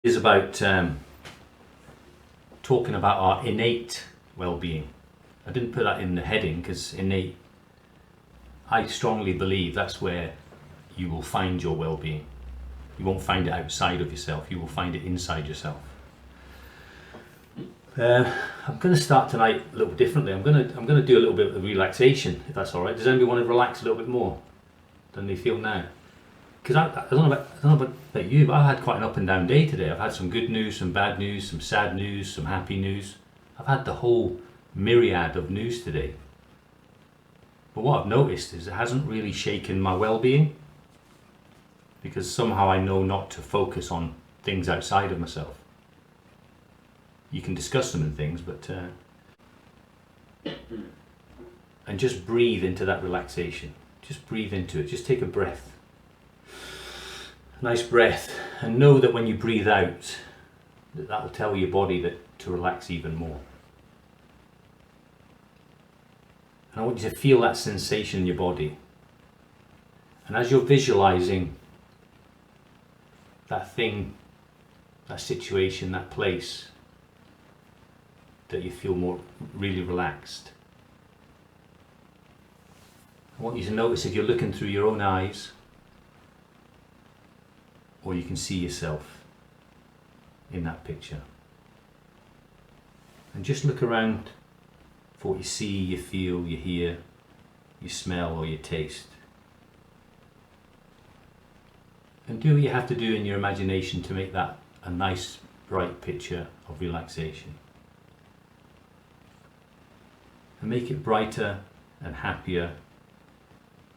Is about talking about our innate well-being. I didn't put that in the heading because innate, I strongly believe that's where you will find your well-being. You won't find it outside of yourself, you will find it inside yourself. I'm going to start tonight a little differently. I'm going to do a little bit of relaxation, if that's all right. Does anybody want to relax a little bit more than they feel now? Because I don't know about you, but I've had quite an up and down day today. I've had some good news, some bad news, some sad news, some happy news. I've had the whole myriad of news today. But what I've noticed is it hasn't really shaken my well-being, because somehow I know not to focus on things outside of myself. You can discuss them and things, but and just breathe into that relaxation. Just breathe into it. Just take a breath. Nice breath, and know that when you breathe out, that will tell your body that to relax even more. And I want you to feel that sensation in your body. And as you're visualizing that thing, that situation, that place, that you feel more really relaxed, I want you to notice if you're looking through your own eyes, or you can see yourself in that picture. And just look around for what you see, you feel, you hear, you smell, or you taste. And do what you have to do in your imagination to make that a nice, bright picture of relaxation. And make it brighter and happier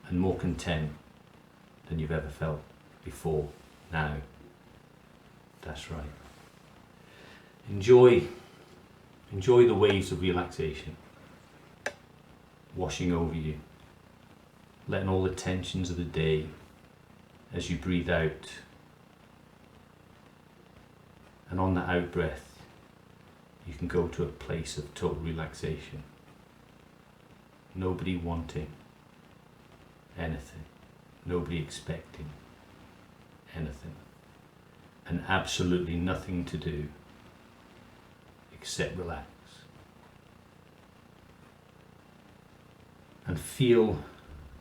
and more content than you've ever felt before. Now, that's right. Enjoy the waves of relaxation washing over you, letting all the tensions of the day, as you breathe out, and on that out breath, you can go to a place of total relaxation. Nobody wanting anything, nobody expecting anything, and absolutely nothing to do except relax. And feel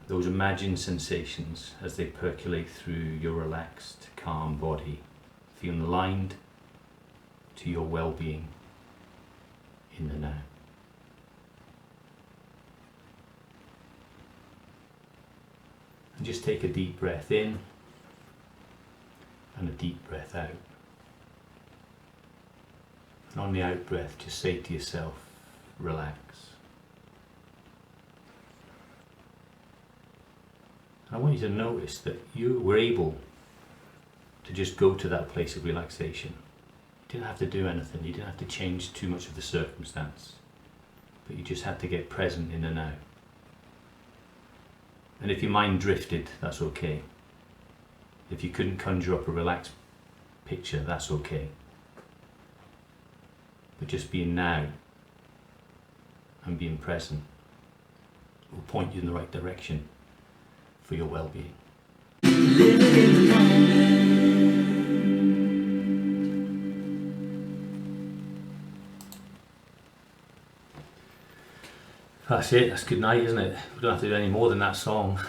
those imagined sensations as they percolate through your relaxed, calm body, feeling aligned to your well-being in the now. And just take a deep breath in and a deep breath out. And on the out breath, just say to yourself, relax. And I want you to notice that you were able to just go to that place of relaxation. You didn't have to do anything, you didn't have to change too much of the circumstance, but you just had to get present in the now. And if your mind drifted, that's okay. If you couldn't conjure up a relaxed picture, that's okay. But just being now and being present will point you in the right direction for your well-being. That's it, that's good night, isn't it? We don't have to do any more than that song.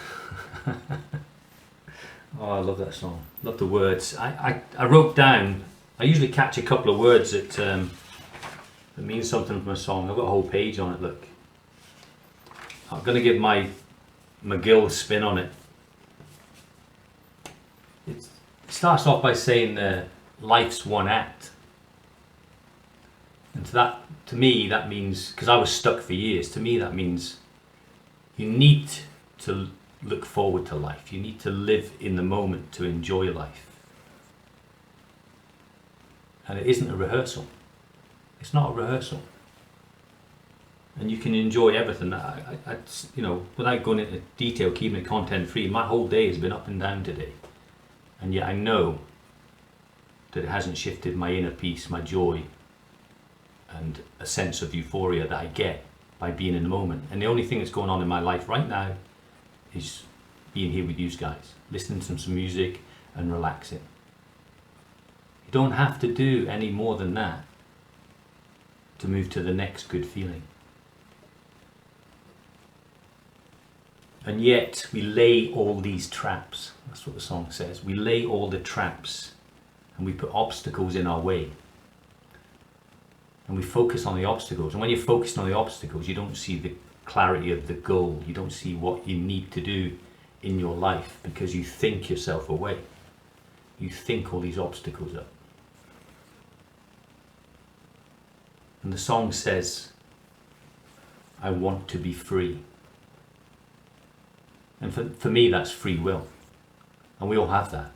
Oh, I love that song. Love the words. I wrote down, I usually catch a couple of words that mean something from a song. I've got a whole page on it, look. I'm going to give my McGill spin on it. It starts off by saying life's one act. And to me that means, because I was stuck for years, to me that means you need to look forward to life. You need to live in the moment to enjoy life. And it isn't a rehearsal. It's not a rehearsal. And you can enjoy everything. Without going into detail, keeping it content free, my whole day has been up and down today. And yet I know that it hasn't shifted my inner peace, my joy, and a sense of euphoria that I get by being in the moment. And the only thing that's going on in my life right now is being here with you guys, listening to some music and relaxing. It don't have to do any more than that to move to the next good feeling. And yet we lay all these traps. That's what the song says. We lay all the traps and we put obstacles in our way. And we focus on the obstacles. And when you're focused on the obstacles, you don't see the clarity of the goal. You don't see what you need to do in your life because you think yourself away. You think all these obstacles up. And the song says, I want to be free. And for me, that's free will. And we all have that.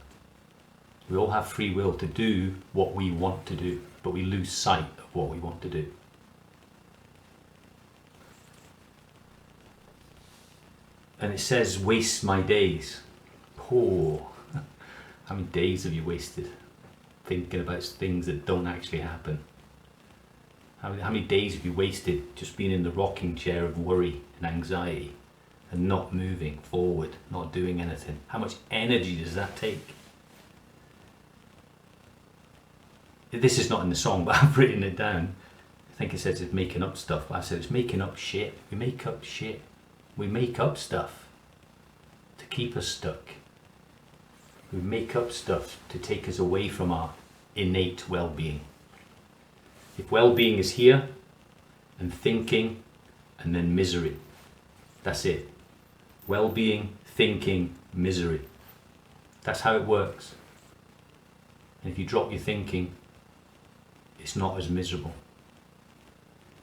We all have free will to do what we want to do, but we lose sight of what we want to do. And it says, waste my days. Oh, how many days have you wasted thinking about things that don't actually happen? How many days have you wasted just being in the rocking chair of worry and anxiety and not moving forward, not doing anything? How much energy does that take? This is not in the song, but I've written it down. I think it says it's making up stuff, but I said it's making up shit. We make up shit. We make up stuff to keep us stuck. We make up stuff to take us away from our innate well-being. If well-being is here, and thinking, and then misery. That's it. Well-being, thinking, misery. That's how it works. And if you drop your thinking, it's not as miserable.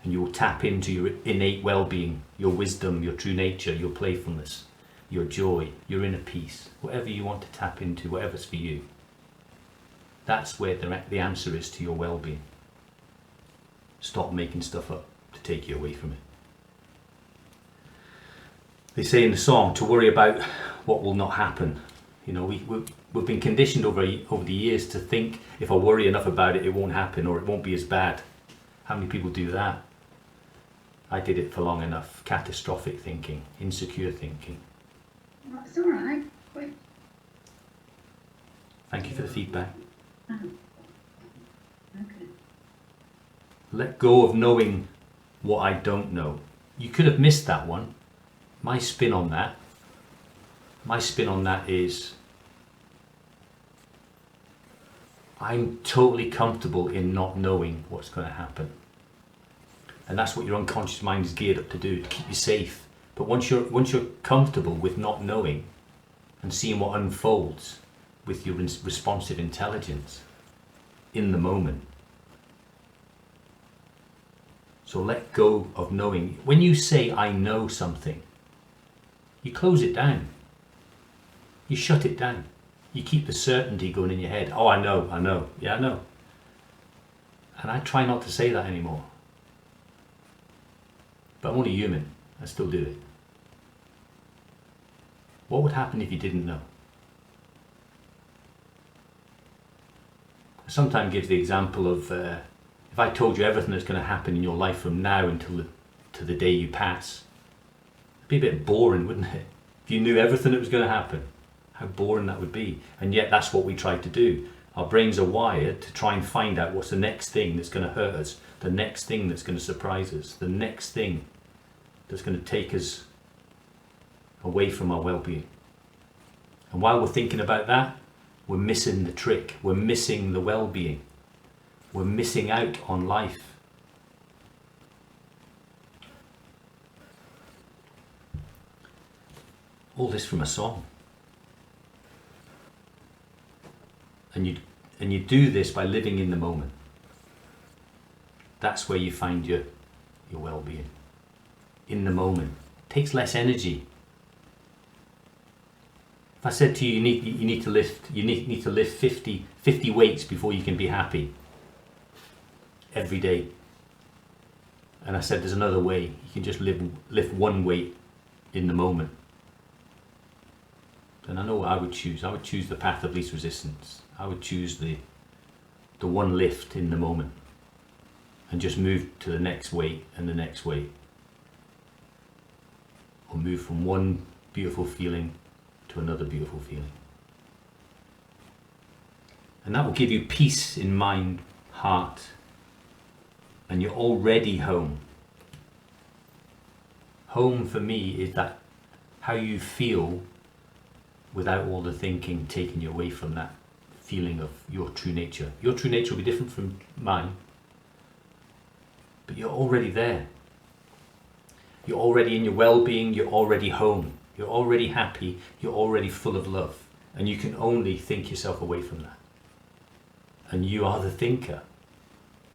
And you will tap into your innate well-being, your wisdom, your true nature, your playfulness, your joy, your inner peace, whatever you want to tap into, whatever's for you. That's where the answer is to your well-being. Stop making stuff up to take you away from it. They say in the song to worry about what will not happen. You know, we've been conditioned over the years to think if I worry enough about it, it won't happen or it won't be as bad. How many people do that? I did it for long enough. Catastrophic thinking, insecure thinking. It's all right. Wait. Thank you for the feedback. Oh. Okay. Let go of knowing what I don't know. You could have missed that one. My spin on that is I'm totally comfortable in not knowing what's going to happen. And that's what your unconscious mind is geared up to do, to keep you safe. But once you're comfortable with not knowing and seeing what unfolds with your responsive intelligence in the moment. So let go of knowing. When you say I know something, you close it down. You shut it down. You keep the certainty going in your head. Oh, I know. Yeah, I know. And I try not to say that anymore. But I'm only human. I still do it. What would happen if you didn't know? I sometimes give the example of if I told you everything that's going to happen in your life from now until to the day you pass, it'd be a bit boring, wouldn't it? If you knew everything that was going to happen, how boring that would be. And yet that's what we try to do. Our brains are wired to try and find out what's the next thing that's going to hurt us, the next thing that's going to surprise us, the next thing that's going to take us away from our well-being. And while we're thinking about that, we're missing the trick. We're missing the well-being. We're missing out on life. All this from a song. And you do this by living in the moment. That's where you find your well-being. In the moment. It takes less energy. If I said to you, you need to lift 50 weights before you can be happy every day. And I said there's another way. You can just lift one weight in the moment. Then I know what I would choose. I would choose the path of least resistance. I would choose the one lift in the moment and just move to the next weight and the next weight. Or move from one beautiful feeling to another beautiful feeling. And that will give you peace in mind, heart, and you're already home. Home for me is that how you feel without all the thinking taking you away from that feeling of your true nature. Your true nature will be different from mine, but you're already there. You're already in your well-being, you're already home, you're already happy, you're already full of love, and you can only think yourself away from that. And you are the thinker.